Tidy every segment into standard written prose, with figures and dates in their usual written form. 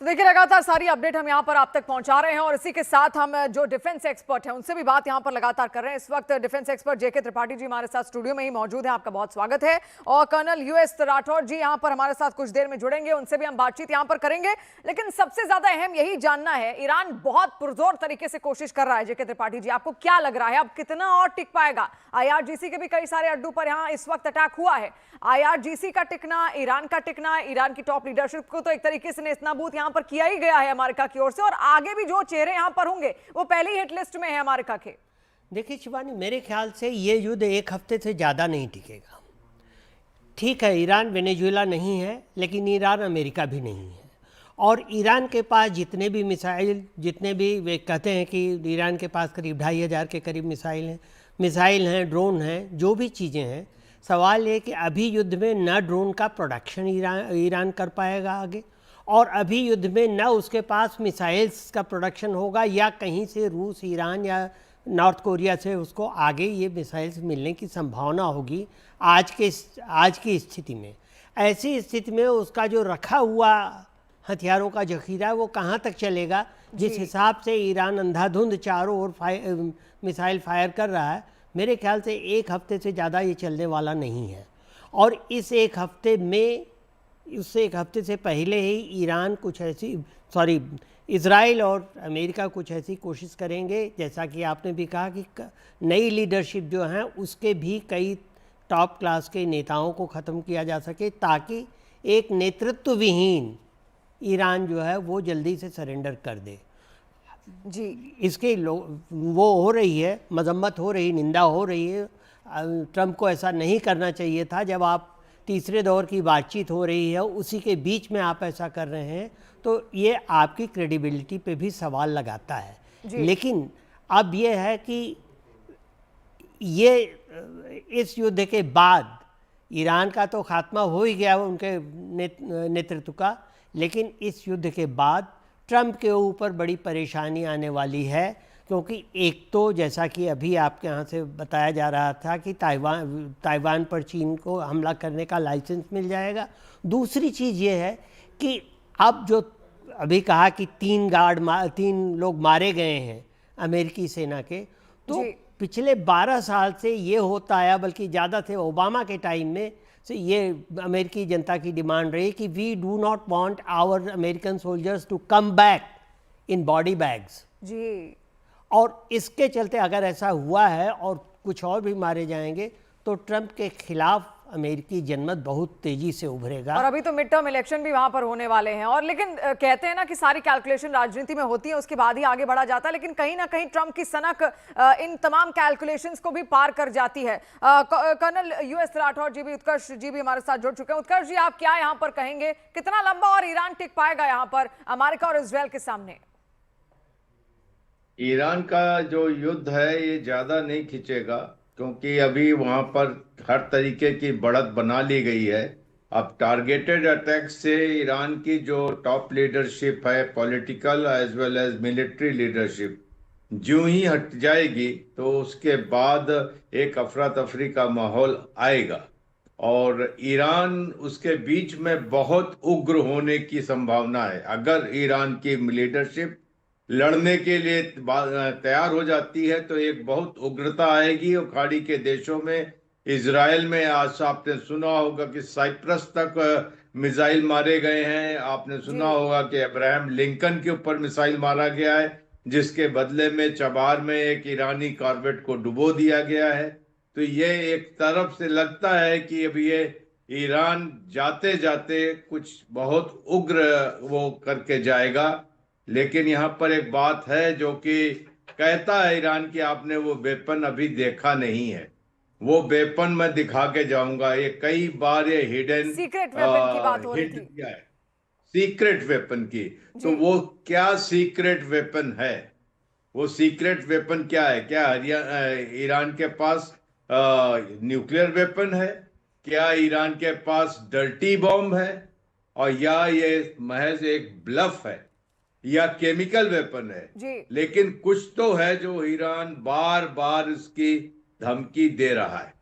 देखिए लगातार सारी अपडेट हम यहाँ पर आप तक पहुंचा रहे हैं और इसी के साथ हम जो डिफेंस एक्सपर्ट हैं उनसे भी बात यहाँ पर लगातार कर रहे हैं। इस वक्त डिफेंस एक्सपर्ट जेके त्रिपाठी जी हमारे साथ स्टूडियो में ही मौजूद हैं। आपका बहुत स्वागत है। और कर्नल यूएस राठौर जी यहाँ पर हमारे साथ कुछ देर में जुड़ेंगे, उनसे भी हम बातचीत यहाँ पर करेंगे। लेकिन सबसे ज्यादा अहम यही जानना है, ईरान बहुत पुरजोर तरीके से कोशिश कर रहा है। जेके त्रिपाठी जी, आपको क्या लग रहा है, अब कितना और टिक पाएगा? IRGC के भी कई सारे अड्डों पर यहाँ इस वक्त अटैक हुआ है। IRGC का टिकना, ईरान का टिकना, ईरान की टॉप लीडरशिप को तो एक तरीके से नेस्तनाबूद यहाँ पर किया ही गया है अमेरिका की ओर से, और आगे भी जो चेहरे यहाँ पर होंगे वो पहले ही हिट लिस्ट में है अमेरिका के। देखिए शिवानी, मेरे ख्याल से ये युद्ध एक हफ्ते से ज़्यादा नहीं टिकेगा। ठीक है, ईरान वेनेजुएला नहीं है, लेकिन ईरान अमेरिका भी नहीं है। और ईरान के पास जितने भी मिसाइल, जितने भी वे कहते हैं कि ईरान के पास करीब 2500 के करीब मिसाइल हैं, ड्रोन हैं, जो भी चीज़ें हैं, सवाल ये कि अभी युद्ध में न ड्रोन का प्रोडक्शन ईरान कर पाएगा आगे, और अभी युद्ध में न उसके पास मिसाइल्स का प्रोडक्शन होगा, या कहीं से रूस, ईरान या नॉर्थ कोरिया से उसको आगे ये मिसाइल्स मिलने की संभावना होगी आज की स्थिति में। ऐसी स्थिति में उसका जो रखा हुआ हथियारों का जखीरा है वो कहाँ तक चलेगा? जिस हिसाब से ईरान अंधाधुंध चारों ओर मिसाइल फायर कर रहा है, मेरे ख्याल से एक हफ्ते से ज़्यादा ये चलने वाला नहीं है। और इस एक हफ्ते में, उससे एक हफ्ते से पहले ही ईरान कुछ ऐसी इज़राइल और अमेरिका कुछ ऐसी कोशिश करेंगे, जैसा कि आपने भी कहा कि नई लीडरशिप जो हैं उसके भी कई टॉप क्लास के नेताओं को ख़त्म किया जा सके, ताकि एक नेतृत्व विहीन ईरान जो है वो जल्दी से सरेंडर कर दे जी। इसके वो हो रही है, मजम्मत हो रही, निंदा हो रही है। ट्रंप को ऐसा नहीं करना चाहिए था। जब आप तीसरे दौर की बातचीत हो रही है, उसी के बीच में आप ऐसा कर रहे हैं, तो ये आपकी क्रेडिबिलिटी पे भी सवाल लगाता है। लेकिन अब ये है कि ये इस युद्ध के बाद ईरान का तो खात्मा हो ही गया उनके नेतृत्व का, लेकिन इस युद्ध के बाद ट्रंप के ऊपर बड़ी परेशानी आने वाली है। क्योंकि एक तो जैसा कि अभी आपके यहाँ से बताया जा रहा था कि ताइवान पर चीन को हमला करने का लाइसेंस मिल जाएगा। दूसरी चीज़ ये है कि अब जो अभी कहा कि 3 लोग मारे गए हैं अमेरिकी सेना के, तो पिछले 12 साल से ये होता आया, बल्कि ज़्यादा थे ओबामा के टाइम में से ये अमेरिकी जनता की डिमांड रही कि we do not want our American soldiers to come back in body bags जी। और इसके चलते अगर ऐसा हुआ है और कुछ और भी मारे जाएंगे, तो ट्रंप के खिलाफ अमेरिकी जनमत बहुत तेजी से उभरेगा। और अभी तो मिड टर्म इलेक्शन भी वहां पर होने वाले हैं, और लेकिन कहते हैं ना कि सारी कैलकुलेशन राजनीति में होती है, उसके बाद ही आगे बढ़ा जाता है। लेकिन कहीं ना कहीं ट्रंप की सनक इन तमाम कैलकुलेशंस को भी पार कर जाती है। कर्नल यूएस राठौर जी भी, उत्कर्ष जी भी हमारे साथ जुड़ चुके हैं। उत्कर्ष जी, आप क्या यहाँ पर कहेंगे, कितना लंबा और ईरान टिक पाएगा यहाँ पर अमेरिका और इजरायल के सामने? ईरान का जो युद्ध है ये ज्यादा नहीं खिंचेगा, क्योंकि अभी वहां पर हर तरीके की बढ़त बना ली गई है। अब टारगेटेड अटैक से ईरान की जो टॉप लीडरशिप है, political as well as military leadership, ज्यों ही हट जाएगी तो उसके बाद एक अफरा तफरी का माहौल आएगा और ईरान उसके बीच में बहुत उग्र होने की संभावना है। अगर ईरान की लीडरशिप लड़ने के लिए तैयार हो जाती है तो एक बहुत उग्रता आएगी। और खाड़ी के देशों में, इजराइल में आज आपने सुना होगा कि साइप्रस तक मिसाइल मारे गए हैं। आपने सुना होगा कि अब्राहम लिंकन के ऊपर मिसाइल मारा गया है, जिसके बदले में चबार में एक ईरानी कॉर्वेट को डुबो दिया गया है। तो ये एक तरफ से लगता है कि अब ये ईरान जाते जाते कुछ बहुत उग्र वो करके जाएगा। लेकिन यहाँ पर एक बात है जो कि कहता है ईरान की, आपने वो वेपन अभी देखा नहीं है। वो वेपन मैं दिखा के जाऊंगा। ये कई बार ये हिडन सीक्रेट वेपन की बात हो रही थी, किया है, सीक्रेट वेपन की। तो वो क्या सीक्रेट वेपन है? वो सीक्रेट वेपन क्या है? क्या ईरान के पास न्यूक्लियर वेपन है? क्या ईरान के पास डर्टी बॉम्ब है? और या ये महज एक ब्लफ है या केमिकल वेपन है? लेकिन कुछ तो है जो ईरान बार बार इसकी धमकी दे रहा है।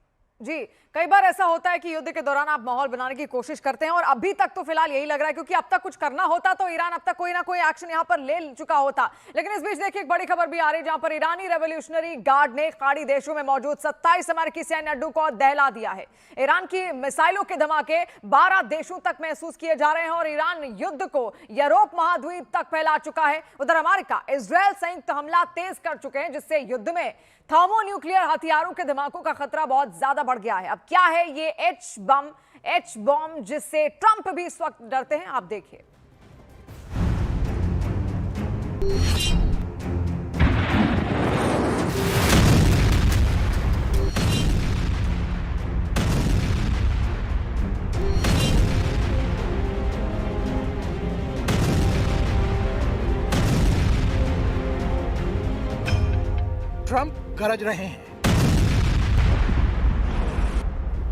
जी। कई बार ऐसा होता है कि युद्ध के दौरान आप माहौल बनाने की कोशिश करते हैं और अभी तक तो फिलहाल यही लग रहा है, क्योंकि अब तक कुछ करना होता तो ईरान अब तक कोई ना कोई एक्शन यहां पर ले चुका होता। लेकिन इस बीच देखिए एक बड़ी खबर भी आ रही है, जहां पर ईरानी रेवोल्यूशनरी गार्ड ने खाड़ी देशों में मौजूद 27 अमेरिकी सैन्य अड्डों को दहला दिया है। ईरान की मिसाइलों के धमाके 12 देशों तक महसूस किए जा रहे हैं और ईरान युद्ध को यूरोप महाद्वीप तक फैला चुका है। उधर अमेरिका इजरायल संयुक्त हमला तेज कर चुके हैं, जिससे युद्ध में थर्मोन्यूक्लियर हथियारों के धमाकों का खतरा बहुत ज्यादा बढ़ गया है। अब क्या है ये एच बॉम्ब जिससे ट्रंप भी इस वक्त डरते हैं, आप देखिए। ट्रंप गरज रहे हैं।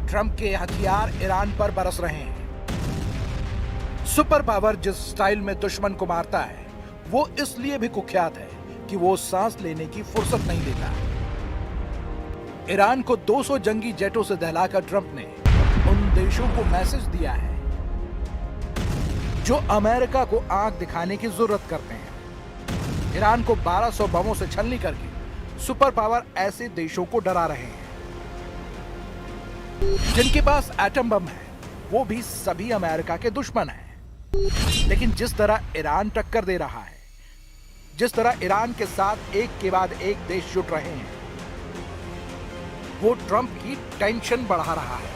ट्रंप के हथियार ईरान पर बरस रहे हैं। सुपर पावर जिस स्टाइल में दुश्मन को मारता है, वो इसलिए भी कुख्यात है कि वो सांस लेने की फुर्सत नहीं देता। ईरान को 200 जंगी जेटों से दहलाकर ट्रंप ने उन देशों को मैसेज दिया है जो अमेरिका को आंख दिखाने की जरूरत करते हैं। ईरान को 1200 बमों से छलनी करके सुपर पावर ऐसे देशों को डरा रहे हैं जिनके पास एटम बम है, वो भी सभी अमेरिका के दुश्मन हैं। लेकिन जिस तरह ईरान टक्कर दे रहा है, जिस तरह ईरान के साथ एक के बाद एक देश जुट रहे हैं, वो ट्रंप की टेंशन बढ़ा रहा है।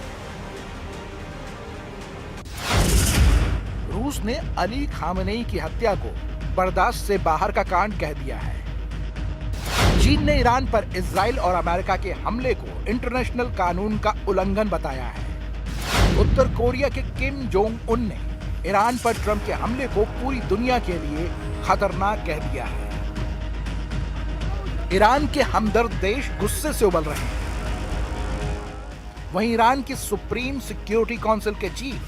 रूस ने अली खामेनेई की हत्या को बर्दाश्त से बाहर का कांड कह दिया है। चीन ने ईरान पर इजराइल और अमेरिका के हमले को इंटरनेशनल कानून का उल्लंघन बताया है। उत्तर कोरिया के किम जोंग उन ने ईरान पर ट्रंप के हमले को पूरी दुनिया के लिए खतरनाक कह दिया है। ईरान के हमदर्द देश गुस्से से उबल रहे हैं। वहीं ईरान की सुप्रीम सिक्योरिटी काउंसिल के चीफ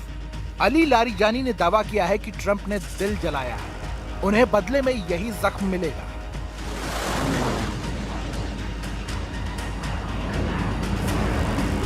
अली लारिजानी ने दावा किया है कि ट्रंप ने दिल जलाया है, उन्हें बदले में यही जख्म मिलेगा।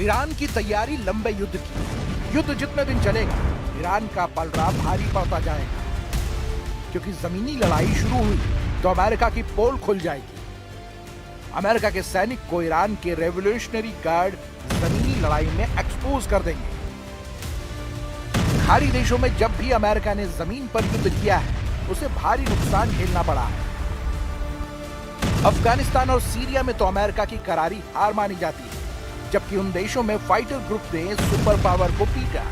ईरान की तैयारी लंबे युद्ध की। युद्ध जितने दिन चलेगा, ईरान का पलड़ा भारी पड़ता जाएगा, क्योंकि जमीनी लड़ाई शुरू हुई तो अमेरिका की पोल खुल जाएगी। अमेरिका के सैनिक को ईरान के रेवोल्यूशनरी गार्ड जमीनी लड़ाई में एक्सपोज कर देंगे। खाड़ी देशों में जब भी अमेरिका ने जमीन पर युद्ध किया है, उसे भारी नुकसान झेलना पड़ा है। अफगानिस्तान और सीरिया में तो अमेरिका की करारी हार मानी जाती है, जबकि उन देशों में फाइटर ग्रुप ने सुपर पावर को पीटा।